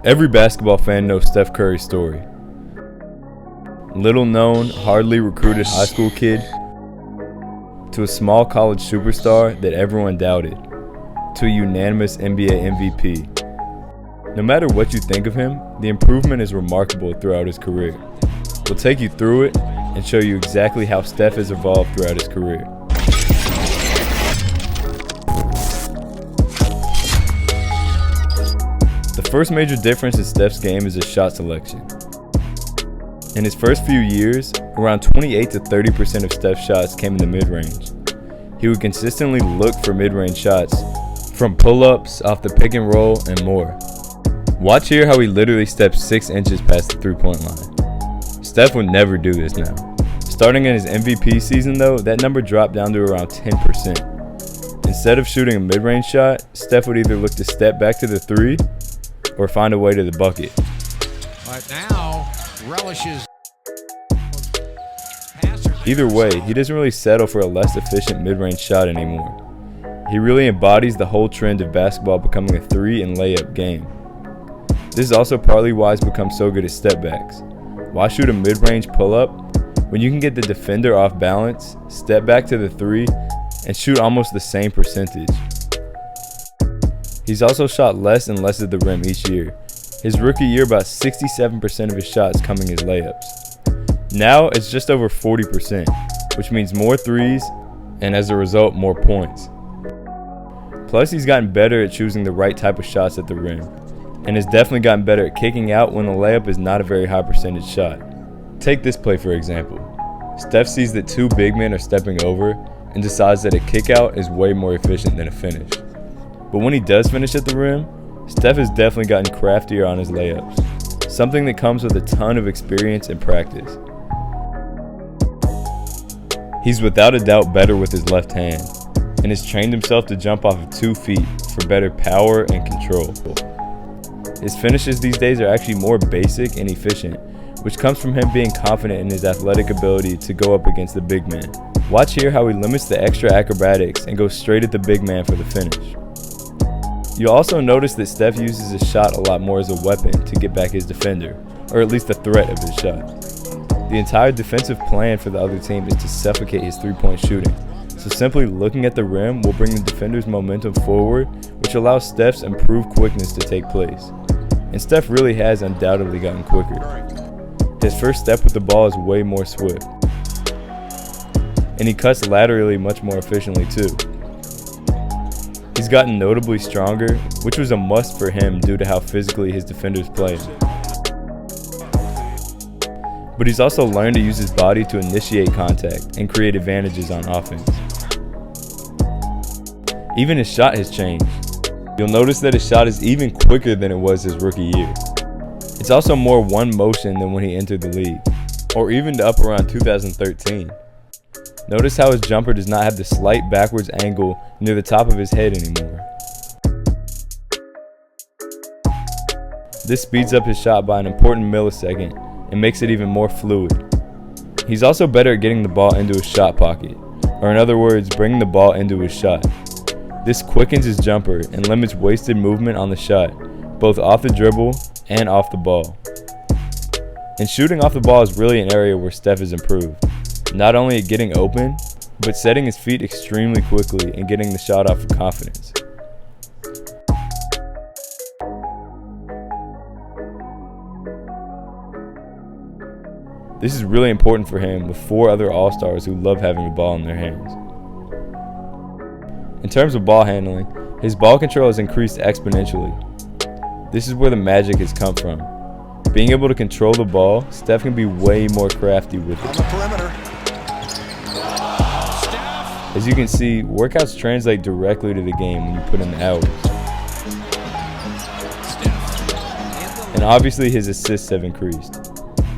Every basketball fan knows Steph Curry's story. Little known, hardly recruited high school kid, to a small college superstar that everyone doubted, to a unanimous NBA MVP. No matter what you think of him, the improvement is remarkable throughout his career. We'll take you through it and show you exactly how Steph has evolved throughout his career. The first major difference in Steph's game is his shot selection. In his first few years, around 28 to 30% of Steph's shots came in the mid-range. He would consistently look for mid-range shots, from pull-ups, off the pick and roll, and more. Watch here how he literally steps 6 inches past the three-point line. Steph would never do this now. Starting in his MVP season though, that number dropped down to around 10%. Instead of shooting a mid-range shot, Steph would either look to step back to the three, or find a way to the bucket. But now, relishes. Either way, he doesn't really settle for a less efficient mid-range shot anymore. He really embodies the whole trend of basketball becoming a three and layup game. This is also partly why he's become so good at step backs. Why shoot a mid-range pull-up when you can get the defender off balance, step back to the three, and shoot almost the same percentage? He's also shot less and less at the rim each year. His rookie year, about 67% of his shots coming as layups. Now it's just over 40%, which means more threes, and as a result, more points. Plus, he's gotten better at choosing the right type of shots at the rim, and has definitely gotten better at kicking out when the layup is not a very high percentage shot. Take this play for example. Steph sees that two big men are stepping over and decides that a kick out is way more efficient than a finish. But when he does finish at the rim, Steph has definitely gotten craftier on his layups, something that comes with a ton of experience and practice. He's without a doubt better with his left hand, and has trained himself to jump off of 2 feet for better power and control. His finishes these days are actually more basic and efficient, which comes from him being confident in his athletic ability to go up against the big man. Watch here how he limits the extra acrobatics and goes straight at the big man for the finish. You'll also notice that Steph uses his shot a lot more as a weapon to get back his defender, or at least the threat of his shot. The entire defensive plan for the other team is to suffocate his three-point shooting, so simply looking at the rim will bring the defender's momentum forward, which allows Steph's improved quickness to take place. And Steph really has undoubtedly gotten quicker. His first step with the ball is way more swift, and he cuts laterally much more efficiently too. He's gotten notably stronger, which was a must for him due to how physically his defenders play him. But he's also learned to use his body to initiate contact and create advantages on offense. Even his shot has changed. You'll notice that his shot is even quicker than it was his rookie year. It's also more one motion than when he entered the league, or even to up around 2013. Notice how his jumper does not have the slight backwards angle near the top of his head anymore. This speeds up his shot by an important millisecond and makes it even more fluid. He's also better at getting the ball into his shot pocket, or in other words, bringing the ball into his shot. This quickens his jumper and limits wasted movement on the shot, both off the dribble and off the ball. And shooting off the ball is really an area where Steph has improved, not only at getting open, but setting his feet extremely quickly and getting the shot off with confidence. This is really important for him with 4 other All-Stars who love having the ball in their hands. In terms of ball handling, his ball control has increased exponentially. This is where the magic has come from. Being able to control the ball, Steph can be way more crafty with it. On the perimeter. As you can see, workouts translate directly to the game when you put in the hours. And obviously his assists have increased.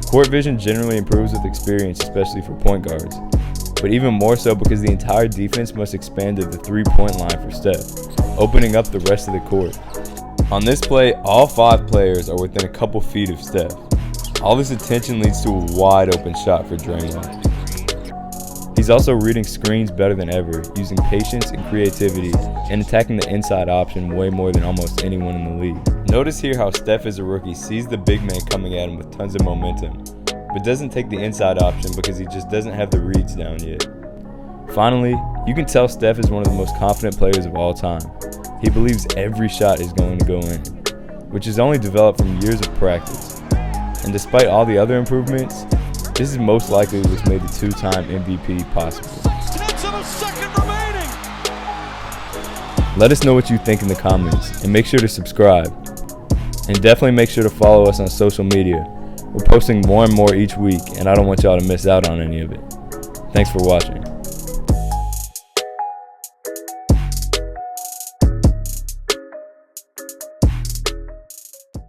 Court vision generally improves with experience, especially for point guards, but even more so because the entire defense must expand to the three-point line for Steph, opening up the rest of the court. On this play, all 5 players are within a couple feet of Steph. All this attention leads to a wide open shot for Draymond. He's also reading screens better than ever, using patience and creativity, and attacking the inside option way more than almost anyone in the league. Notice here how Steph as a rookie sees the big man coming at him with tons of momentum, but doesn't take the inside option because he just doesn't have the reads down yet. Finally, you can tell Steph is one of the most confident players of all time. He believes every shot is going to go in, which is only developed from years of practice. And despite all the other improvements, this is most likely what's made the two-time MVP possible. Tenths of a second remaining. Let us know what you think in the comments, and make sure to subscribe. And definitely make sure to follow us on social media. We're posting more and more each week, and I don't want y'all to miss out on any of it. Thanks for watching.